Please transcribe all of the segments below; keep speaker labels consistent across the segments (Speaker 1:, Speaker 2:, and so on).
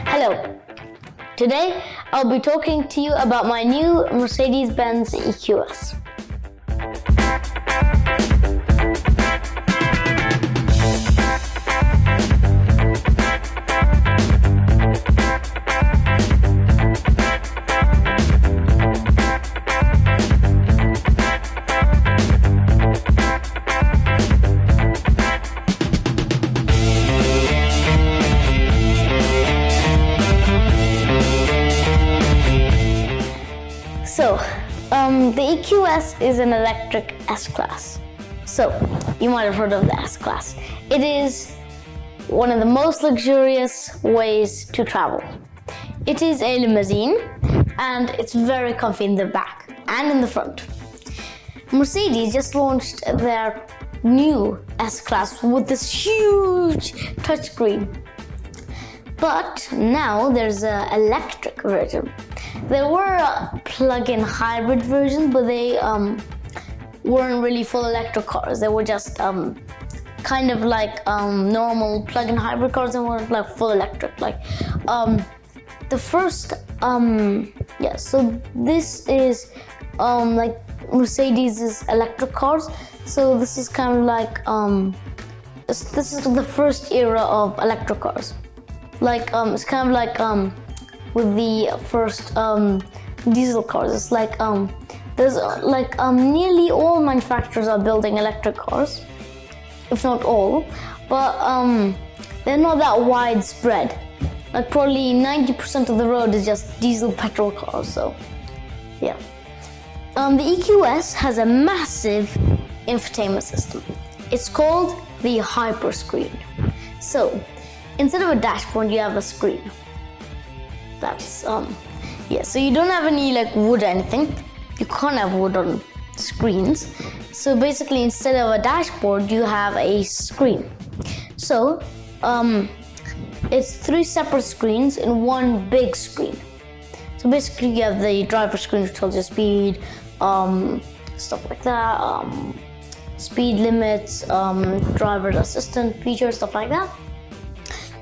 Speaker 1: Hello. Today I'll be talking to you about my new Mercedes-Benz EQS. So, the EQS is an electric S-Class. So, you might have heard of the S-Class. It is one of the most luxurious ways to travel. It is a limousine, and it's very comfy in the back and in the front. Mercedes just launched their new S-Class with this huge touchscreen. But now there's an electric version. There were plug-in hybrid versions, but they weren't really full electric cars. They were just kind of like normal plug-in hybrid cars and weren't like full electric. Like the first, so this is like Mercedes' electric cars. So this is kind of like this is the first era of electric cars. Like it's kind of like with the first diesel cars. It's like there's like nearly all manufacturers are building electric cars, if not all, but they're not that widespread. Like probably 90% of the road is just diesel petrol cars. So yeah, the EQS has a massive infotainment system. It's called the Hyperscreen. So instead of a dashboard, you have a screen. That's so you don't have any like wood or anything. You can't have wood on screens. So basically, instead of a dashboard, you have a screen. So it's 3 separate screens in one big screen. So basically, you have the driver screen, which tells you speed, stuff like that, speed limits, driver assistant features, stuff like that.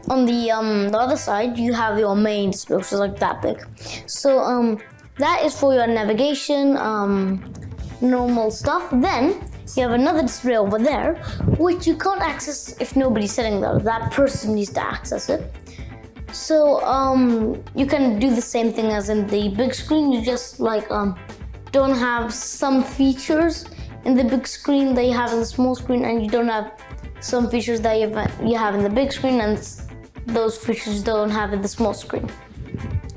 Speaker 1: On the other side, you have your main display, which is like that big. So that is for your navigation, normal stuff. Then you have another display over there, which you can't access if nobody's sitting there. That person needs to access it. So you can do the same thing as in the big screen. You just like don't have some features in the big screen that you have in the small screen, and you don't have some features that you have in the big screen, and those features don't have in the small screen.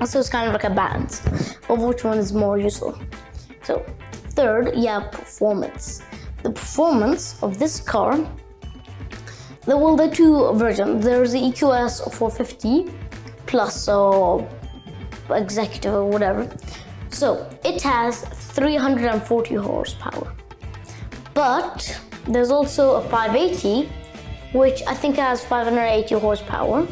Speaker 1: So it's kind of like a balance of which one is more useful. So third, you have performance. The performance of this car, there are 2 versions. There's the EQS 450 Plus or Executive or whatever. So it has 340 horsepower. But there's also a 580, which I think has 580 horsepower.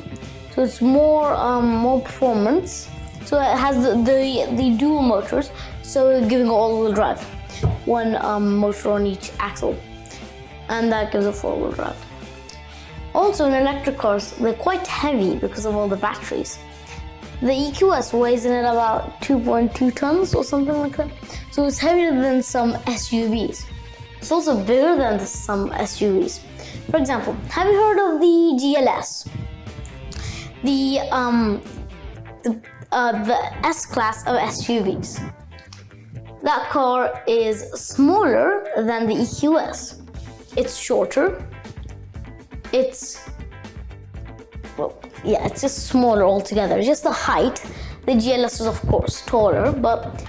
Speaker 1: So it's more performance. So it has the dual motors, so giving all-wheel drive. One motor on each axle, and that gives a 4-wheel drive. Also, in electric cars, they're quite heavy because of all the batteries. The EQS weighs in at about 2.2 tons or something like that. So it's heavier than some SUVs. It's also bigger than some SUVs. For example, have you heard of the GLS? The S-Class of SUVs. That car is smaller than the EQS. It's shorter. It's just smaller altogether. Just the height. The GLS is of course taller, but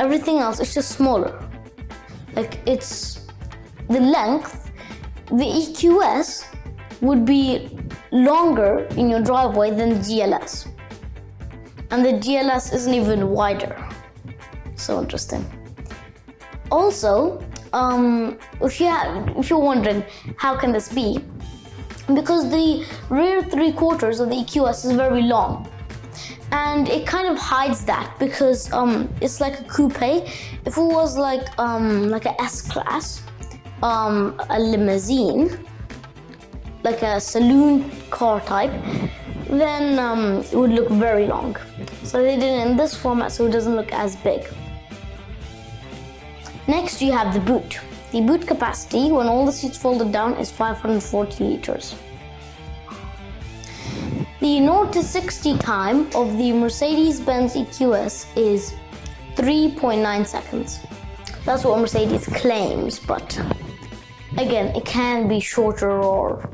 Speaker 1: everything else is just smaller. Like it's the length. The EQS would be longer in your driveway than the GLS. And the GLS isn't even wider. So interesting. Also, if you're wondering how can this be, because the rear 3/4 of the EQS is very long, and it kind of hides that because it's like a coupe. If it was like an S-Class, a limousine, like a saloon car type, then it would look very long. So they did it in this format so it doesn't look as big. Next you have the boot. The boot capacity when all the seats folded down is 540 liters. The 0 to 60 time of the Mercedes-Benz EQS is 3.9 seconds. That's what Mercedes claims, but again, it can be shorter or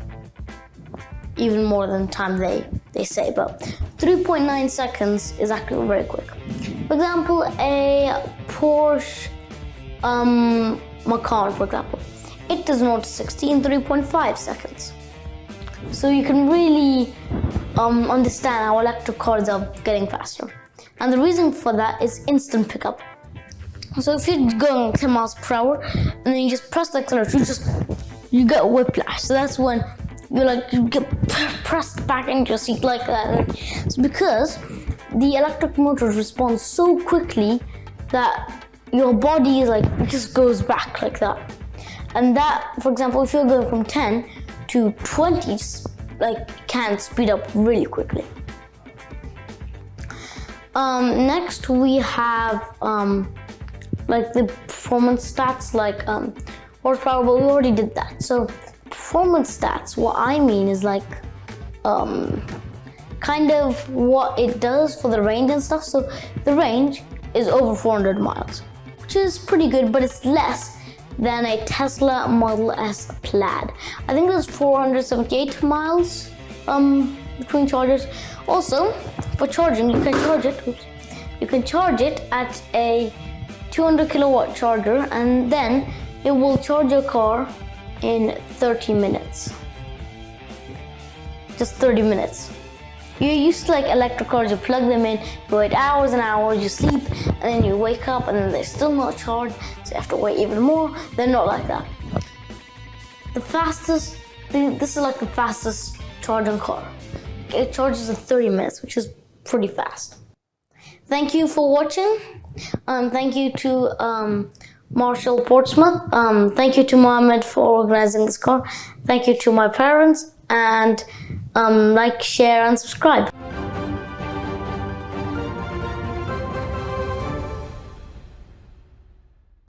Speaker 1: even more than the time they say, but 3.9 seconds is actually very quick. For example, a Porsche Macan, for example, it does 0 to 60 in 3.5 seconds. So you can really understand how electric cars are getting faster. And the reason for that is instant pickup. So if you're going 10 miles per hour and then you just press the accelerator, you get whiplash. So that's when you get pressed back into your seat like that. It's because the electric motors respond so quickly that your body is it just goes back like that. And that, for example, if you're going from 10 to 20, can speed up really quickly. Next we have the performance stats, horsepower, but we already did that. So performance stats, what I mean is kind of what it does for the range and stuff. So the range is over 400 miles, which is pretty good, but it's less than a Tesla Model S Plaid. I think there's 478 miles between chargers. Also, for charging, you can charge it at a 200 kilowatt charger, and then it will charge your car in 30 minutes. Just 30 minutes. You're used to electric cars, you plug them in, you wait hours and hours, you sleep, and then you wake up and then they're still not charged, so you have to wait even more. They're not like that. This is the fastest charging car. It charges in 30 minutes, which is pretty fast. Thank you for watching. Thank you to Marshall Portsmouth. Thank you to Mohammed for organizing this car. Thank you to my parents, and like, share, and subscribe.